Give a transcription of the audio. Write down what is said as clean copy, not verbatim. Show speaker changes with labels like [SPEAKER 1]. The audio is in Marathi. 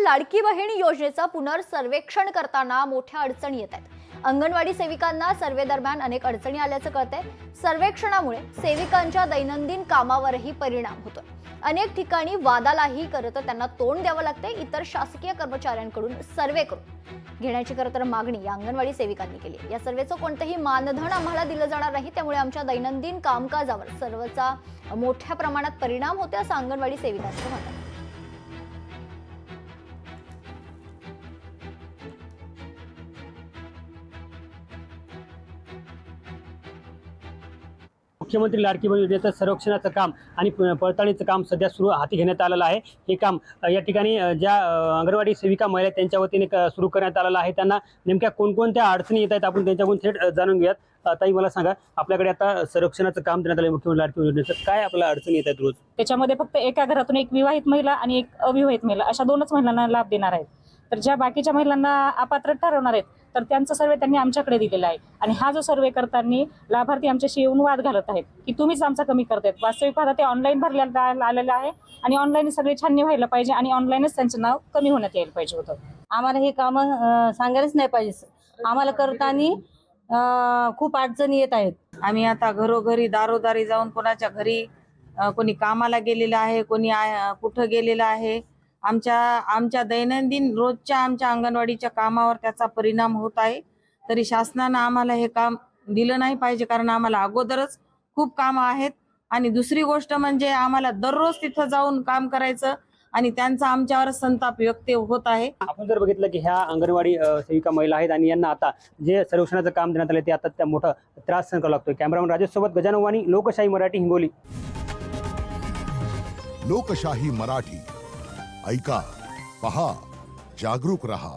[SPEAKER 1] लाडकी बहीण योजनेचं पुनर्सर्वेक्षण करताना मोठ्या अडचणी येत आहेत। अंगणवाडी सेविकांना सर्वे दरम्यान अनेक अडचणी आल्याचं कळतंय। सर्वेक्षणामुळे सेविकांच्या दैनंदिन कामावरही परिणाम होतोय। अनेक ठिकाणी वादालाही करत त्यांना तोंड द्यावं लागते। इतर शासकीय कर्मचाऱ्यांकडून सर्वे करून घेण्याची तर मागणी या अंगणवाडी सेविकांनी केली। या सर्वेचं कोणतेही मानधन आम्हाला दिलं जाणार नाही, त्यामुळे आमच्या दैनंदिन कामकाजावर सर्वेचा मोठ्या प्रमाणात परिणाम होतो असं अंगणवाडी सेविकांचं मत आहे।
[SPEAKER 2] मुख्यमंत्री लाडकी बहीण योजनेचं सर्वेक्षणाचं काम आणि पडताळणीचं काम सध्या सुरू हाती घेण्यात आलेलं आहे। हे काम या ठिकाणी ज्या अंगणवाडी सेविका महिला त्यांच्या वतीने सुरू करण्यात आलेलं आहे। त्यांना नेमक्या कोणकोणत्या अडचणी येत आहेत आपण त्यांच्याकडून थेट जाणून घेऊयात। ताई, मला सांगा, आपल्याकडे आता सर्वेक्षणाचं काम देण्यात आलं मुख्यमंत्री लाडकी बहीण योजनेचं, काय आपल्याला अडचणी येत आहेत रोज?
[SPEAKER 3] त्याच्यामध्ये फक्त एका घरातून एक विवाहित महिला आणि एक अविवाहित महिला अशा दोनच महिलांना लाभ देणार आहेत। तर ज्या बाकीच्या महिलांना अपात्र ठरवणार आहेत तर त्यांचा सर्वे त्यांनी आमच्याकडे दिलेला आहे। आणि हा जो सर्वे करताना लाभार्थी आमच्याशी येऊन वाद घालत आहेत की तुम्हीच आमचा कमी करतायत। वास्तविक पाहता ते ऑनलाईन भरलेलं आलेलं आहे आणि ऑनलाईन सगळे छाननी व्हायला पाहिजे आणि ऑनलाईनच त्यांचं नाव कमी होण्यात यायला पाहिजे होतं।
[SPEAKER 4] आम्हाला हे काम सांगायलाच नाही पाहिजे। आम्हाला करताना खूप अडचणी येत आहेत। आम्ही आता घरोघरी दारोदारी जाऊन कोणाच्या घरी कोणी कामाला गेलेलं आहे, कोणी कुठं गेलेलं आहे। आमच्या दैनंदिन रोजच्या आमच्या अंगणवाडीच्या कामावर त्याचा परिणाम होत आहे। तरी शासनानं आम्हाला हे काम दिलं नाही पाहिजे, कारण आम्हाला अगोदरच खूप कामं आहेत। आणि दुसरी गोष्ट म्हणजे आम्हाला दररोज तिथं जाऊन काम करायचं आणि त्यांचा आमच्यावर संताप व्यक्त होत आहे।
[SPEAKER 2] आपण जर बघितलं की ह्या अंगणवाडी सेविका महिला आहेत आणि यांना आता जे सर्वेक्षणाचं काम देण्यात आलं ते आता त्या मोठा त्रास सहन करावा लागतोय। कॅमेरामन राजेश सोबत गजानन वाणी, लोकशाही मराठी, हिंगोली।
[SPEAKER 5] लोकशाही मराठी, ऐका, पहा, जागरूक रहा।